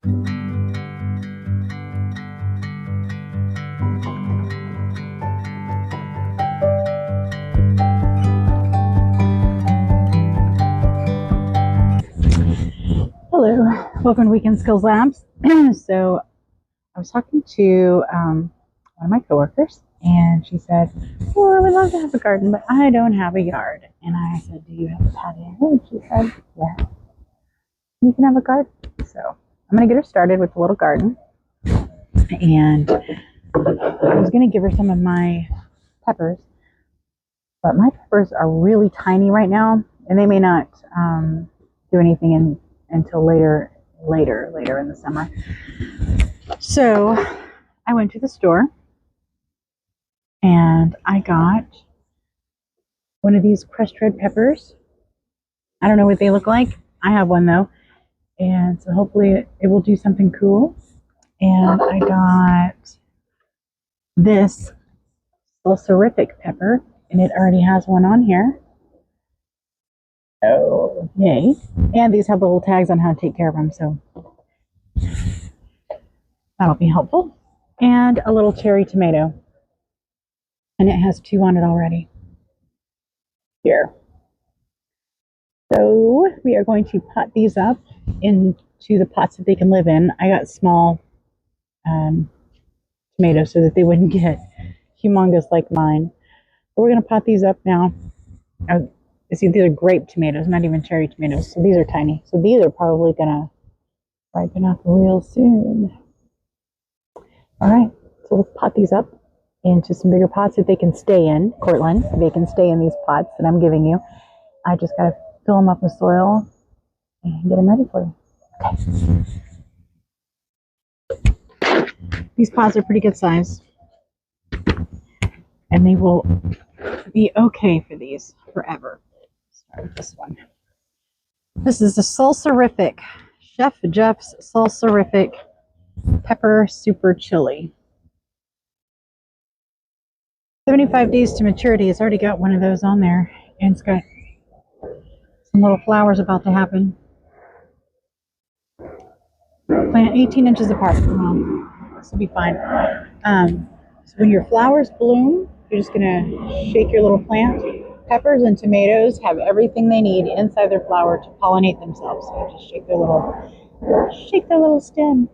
Hello, welcome to Weekend Skills Labs. So I was talking to one of my coworkers, and she said, well, I would love to have a garden, but I don't have a yard. And I said, do you have a patio? And she said, yeah, you can have a garden. So I'm going to get her started with a little garden. And I was going to give her some of my peppers, but my peppers are really tiny right now, and they may not do anything until later in the summer. So I went to the store and I got one of these crushed red peppers. I don't know what they look like. I have one though, and so hopefully it will do something cool. And I got this Salsa pepper, and it already has one on here. Oh, yay. And these have the little tags on how to take care of them, so that'll be helpful. And a little cherry tomato. And it has 2 on it already. Here. So we are going to pot these up into the pots that they can live in. I got small tomatoes so that they wouldn't get humongous like mine. But we're going to pot these up now. See, these are grape tomatoes, not even cherry tomatoes. So these are tiny. So these are probably going to ripen up real soon. All right, so let's pot these up into some bigger pots that they can stay in. Courtlyn, they can stay in these pots that I'm giving you. I just got to fill them up with soil and get them ready for you. Okay. These pots are pretty good size, and they will be okay for these forever. Start with this one. This is the Salsa Chef Jeff's Salsa Pepper Super Chili. 75 days to maturity. It's already got one of those on there, and it's got some little flowers about to happen. Plant 18 inches apart. This will be fine. So when your flowers bloom, you're just gonna shake your little plant. Peppers and tomatoes have everything they need inside their flower to pollinate themselves. So you just shake their little stem.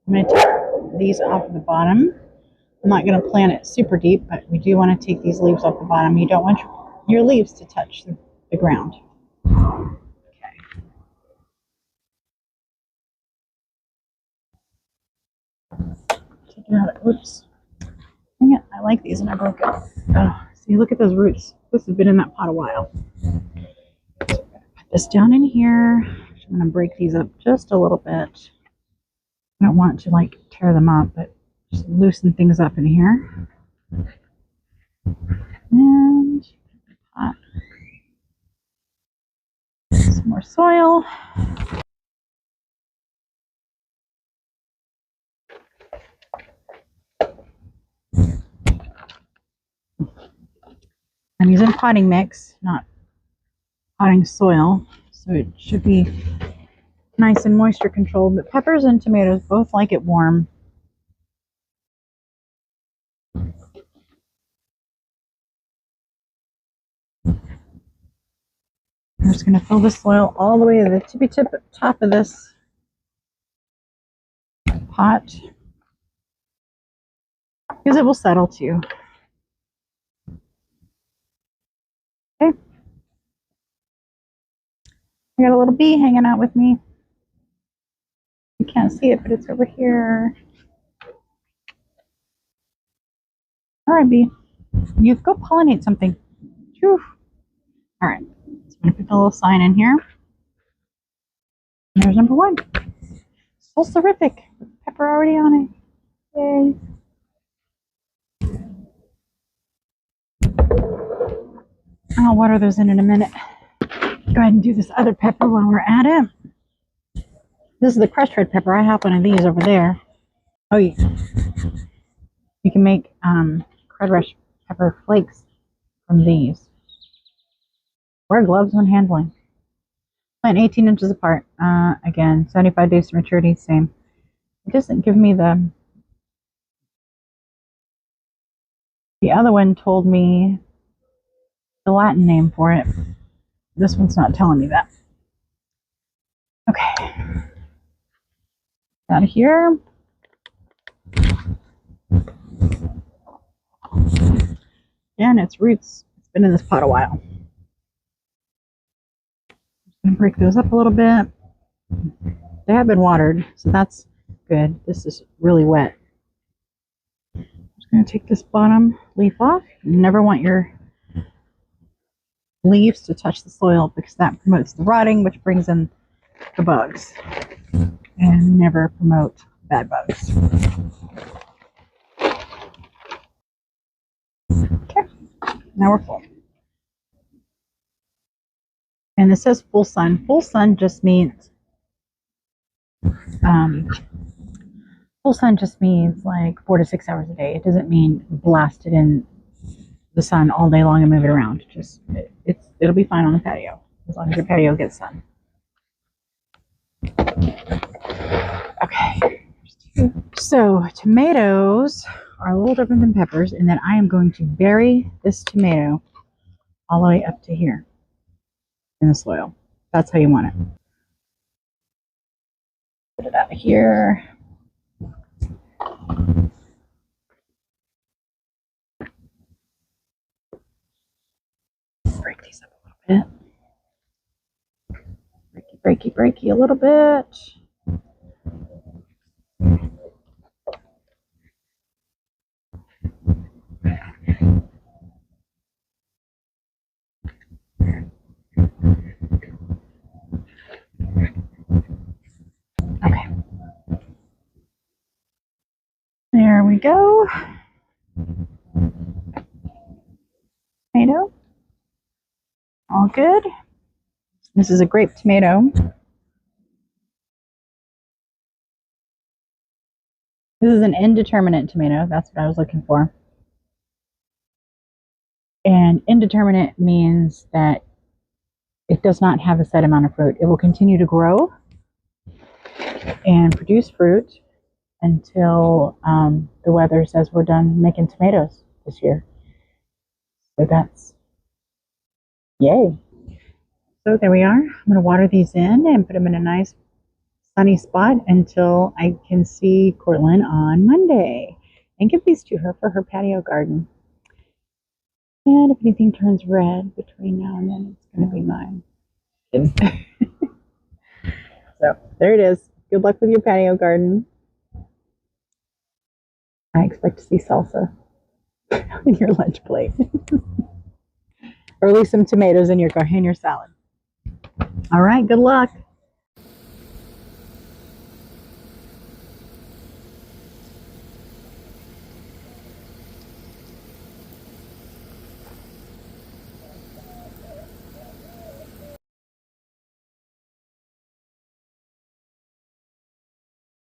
I'm gonna take these off the bottom. I'm not going to plant it super deep, but we do want to take these leaves off the bottom. You don't want your leaves to touch the ground. Okay. Take it out. Oops. Dang it. I like these and I broke it. Oh, see, look at those roots. This has been in that pot a while. So I'm going to put this down in here. I'm going to break these up just a little bit. I don't want to like tear them up, but just loosen things up in here. And pot. Some more soil. I'm using potting mix, not potting soil, so it should be nice and moisture controlled. But peppers and tomatoes both like it warm. I'm just going to fill the soil all the way to the tippy top of this pot, because it will settle too. Okay. I got a little bee hanging out with me. You can't see it, but it's over here. All right, bee. You go pollinate something. Whew. All right. So I'm going to put the little sign in here. And there's number 1. Salsa with pepper already on it. Yay. I'll water those in a minute. Go ahead and do this other pepper while we're at it. This is the crushed red pepper. I have one of these over there. Oh, you can make crushed pepper flakes from these. Wear gloves when handling. Plant 18 inches apart. Again, 75 days to maturity, same. It doesn't give me the other one told me the Latin name for it. This one's not telling me that. Okay. Out of here. Again, its roots, it's been in this pot a while. Just gonna break those up a little bit. They have been watered, so that's good. This is really wet. I'm just gonna take this bottom leaf off. You never want your leaves to touch the soil because that promotes the rotting, which brings in the bugs, and never promote bad bugs. Okay, now we're full. And it says full sun. Full sun just means like 4 to 6 hours a day. It doesn't mean blasted in the sun all day long and move it around. Just it'll be fine on the patio as long as your patio gets sun. Okay. So tomatoes are a little different than peppers in that I am going to bury this tomato all the way up to here in the soil. That's how you want it. Put it out of here. Break these up a little bit. Breaky a little bit. Okay. There we go. Tomato. All good. This is a grape tomato. This is an indeterminate tomato. That's what I was looking for. And indeterminate means that it does not have a set amount of fruit. It will continue to grow and produce fruit until the weather says we're done making tomatoes this year. So that's yay. So there we are. I'm going to water these in and put them in a nice sunny spot until I can see Courtlyn on Monday and give these to her for her patio garden. And if anything turns red between now and then, it's going to be mine. So there it is. Good luck with your patio garden. I expect to see salsa in your lunch plate. Or at least some tomatoes in your salad. All right, good luck.